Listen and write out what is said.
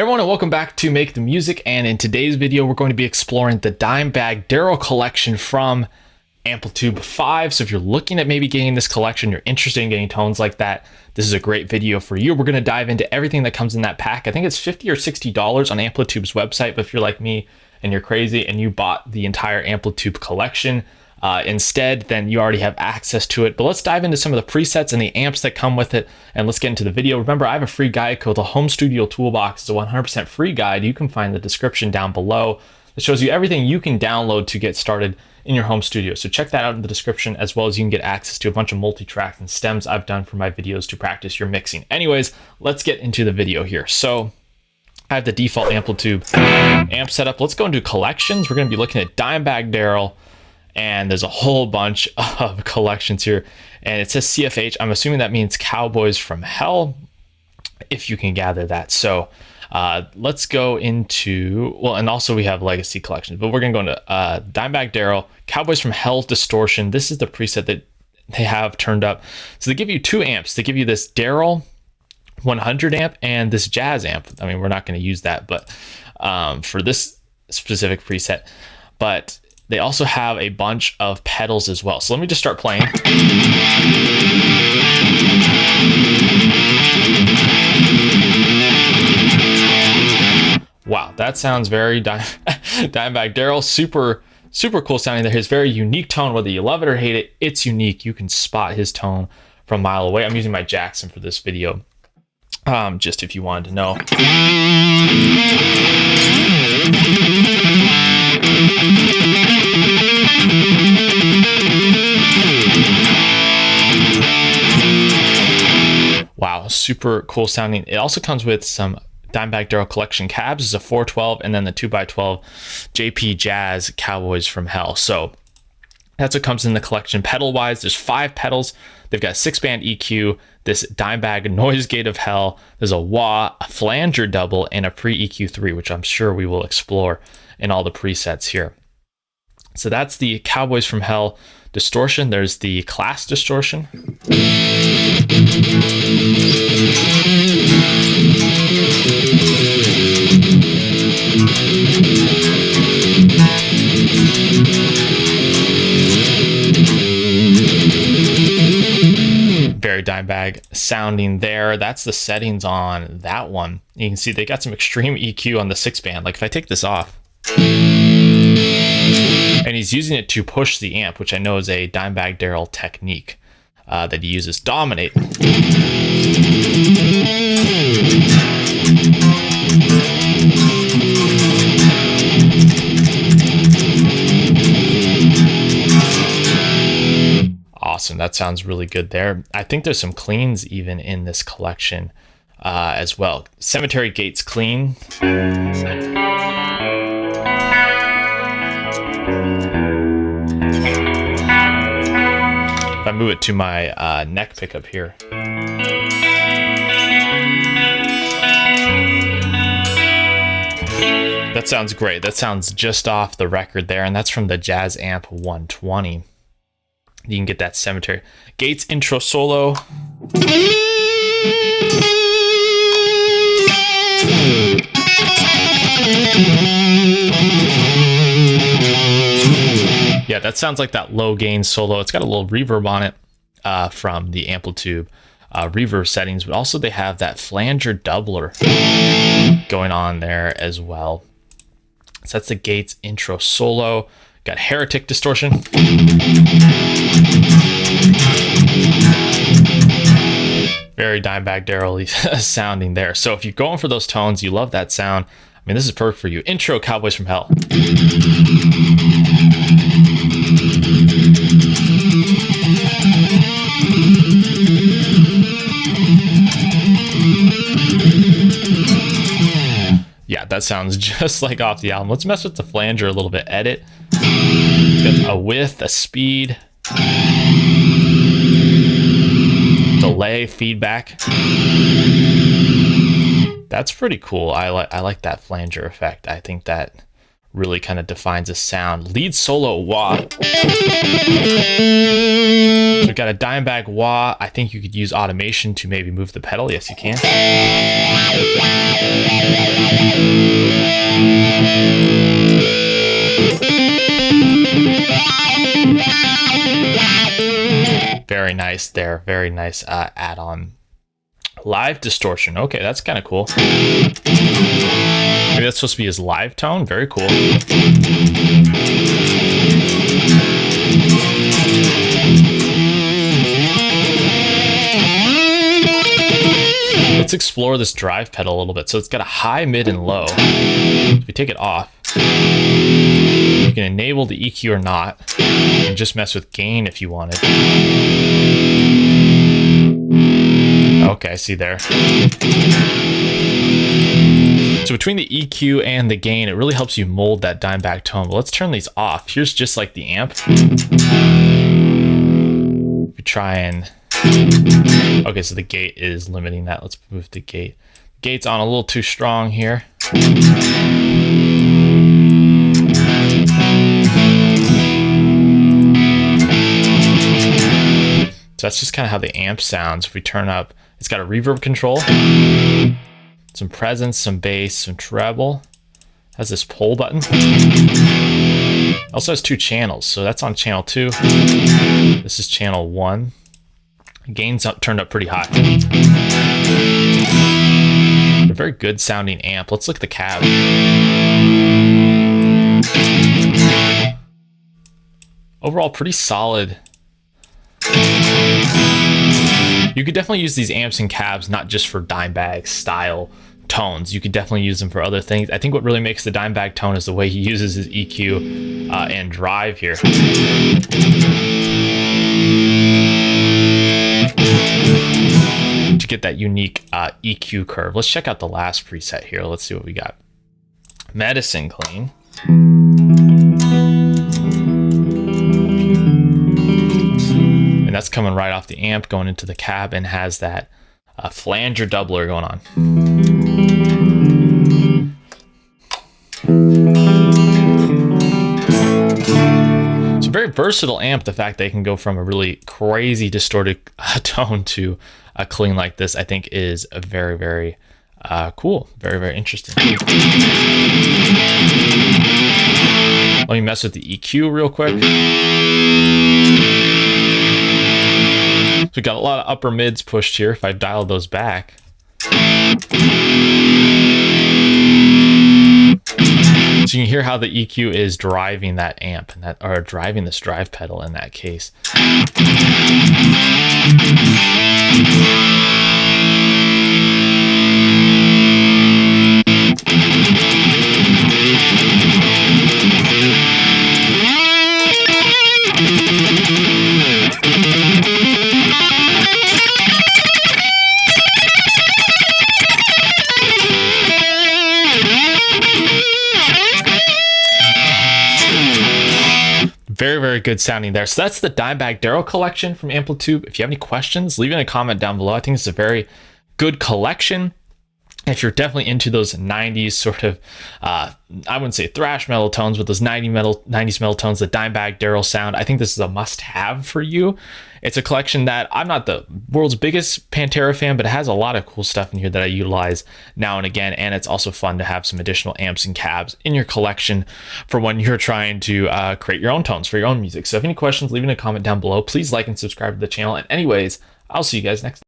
Hey everyone, and welcome back to Make the Music, and in today's video we're going to be exploring the Dimebag Daryl collection from Amplitube 5. So if you're looking at maybe getting this collection, you're interested in getting tones like that, this is a great video for you. We're going to dive into everything that comes in that pack. I think it's $50 or $60 on Amplitube's website, but if you're like me and you're crazy and you bought the entire Amplitube collection instead, then you already have access to it. But let's dive into some of the presets and the amps that come with it, and let's get into the video. Remember, I have a free guide called the Home Studio Toolbox. It's a 100% free guide. You can find the description down below. It shows you everything you can download to get started in your home studio. So check that out in the description, as well as you can get access to a bunch of multi-tracks and stems I've done for my videos to practice your mixing. Anyways, let's get into the video here. So I have the default Amplitube amp setup. Let's go into collections. We're going to be looking at Dimebag Daryl, and there's a whole bunch of collections here, and it says CFH. I'm assuming that means Cowboys from Hell, if you can gather that. So let's go into, well, and also we have legacy collections, but we're gonna go into Dimebag Daryl, Cowboys from Hell Distortion. This is the preset that they have turned up. So they give you two amps. They give you this Daryl 100 amp and this Jazz amp. I mean, we're not going to use that, but for this specific preset, but they also have a bunch of pedals as well. So let me just start playing. Wow, that sounds very Dimebag Daryl. Super cool sounding there. His very unique tone, whether you love it or hate it, it's unique. You can spot his tone from a mile away. I'm using my Jackson for this video, just if you wanted to know. Wow, super cool sounding. It also comes with some Dimebag Daryl collection cabs. It's a 412 and then the 2x12 JP Jazz Cowboys from Hell. So that's what comes in the collection. Pedal wise, there's 5 pedals. They've got a 6-band EQ, this Dimebag Noise Gate of Hell, there's a wah, a flanger double, and a pre-EQ3, which I'm sure we will explore in all the presets here. So that's the Cowboys from Hell distortion. There's the class distortion. Very Dimebag sounding there. That's the settings on that one. You can see they got some extreme EQ on the 6-band. Like if I take this off, and he's using it to push the amp, which I know is a Dimebag Daryl technique that he uses. Dominate. Awesome, that sounds really good there. I think there's some cleans even in this collection as well. Cemetery Gates clean. If I move it to my neck pickup here. That sounds great. That sounds just off the record there, and that's from the Jazz Amp 120. You can get that Cemetery Gates intro solo. Yeah, that sounds like that low gain solo. It's got a little reverb on it from the Amplitube reverb settings, but also they have that flanger doubler going on there as well. So that's the Gates intro solo. Got Heretic distortion. Very Dimebag Daryl sounding there. So if you're going for those tones, you love that sound, I mean, this is perfect for you. Intro Cowboys from Hell. Yeah, that sounds just like off the album. Let's mess with the flanger a little bit. Edit. It's got a width, a speed, delay, feedback. That's pretty cool. I like that flanger effect. I think that really kind of defines a sound. Lead solo wah. So we've got a Dimebag wah. I think you could use automation to maybe move the pedal. Yes, you can. Very nice there. Very nice add-on. Live distortion. Okay, that's kind of cool. Maybe that's supposed to be his live tone. Very cool. Let's explore this drive pedal a little bit. So it's got a high, mid, and low. If we take it off, you can enable the EQ or not, and just mess with gain if you wanted. Okay, I see there. So between the EQ and the gain, it really helps you mold that Dimebag tone. But let's turn these off. Here's just like the amp. We try and... Okay, so the gate is limiting that. Let's move the gate. Gate's on a little too strong here. So that's just kind of how the amp sounds. If we turn up, it's got a reverb control, some presence, some bass, some treble. It has this pull button. It also has 2 channels, so that's on channel 2. This is channel 1. Gain's turned up pretty high. A very good sounding amp. Let's look at the cab. Overall, pretty solid. You could definitely use these amps and cabs not just for Dimebag style tones. You could definitely use them for other things. I think what really makes the Dimebag tone is the way he uses his EQ and drive here. To get that unique EQ curve. Let's check out the last preset here. Let's see what we got. Medicine Clean. And that's coming right off the amp, going into the cab, and has that flanger doubler going on. It's a very versatile amp, the fact that it can go from a really crazy distorted tone to a clean like this, I think is a very, very cool. Very, very interesting. Let me mess with the EQ real quick. So we got a lot of upper mids pushed here. If I dial those back, so you can hear how the EQ is driving that amp, and that, or driving this drive pedal in that case. Very, very good sounding there. So that's the Dimebag Darrow collection from Amplitube. If you have any questions, leave it in a comment down below. I think it's a very good collection. If you're definitely into those 90s sort of, I wouldn't say thrash metal tones, but those 90s metal tones, the Dimebag Darrow sound, I think this is a must-have for you. It's a collection that I'm not the world's biggest Pantera fan, but it has a lot of cool stuff in here that I utilize now and again, and it's also fun to have some additional amps and cabs in your collection for when you're trying to create your own tones for your own music. So if any questions, leave it in a comment down below. Please like and subscribe to the channel. And anyways, I'll see you guys next time.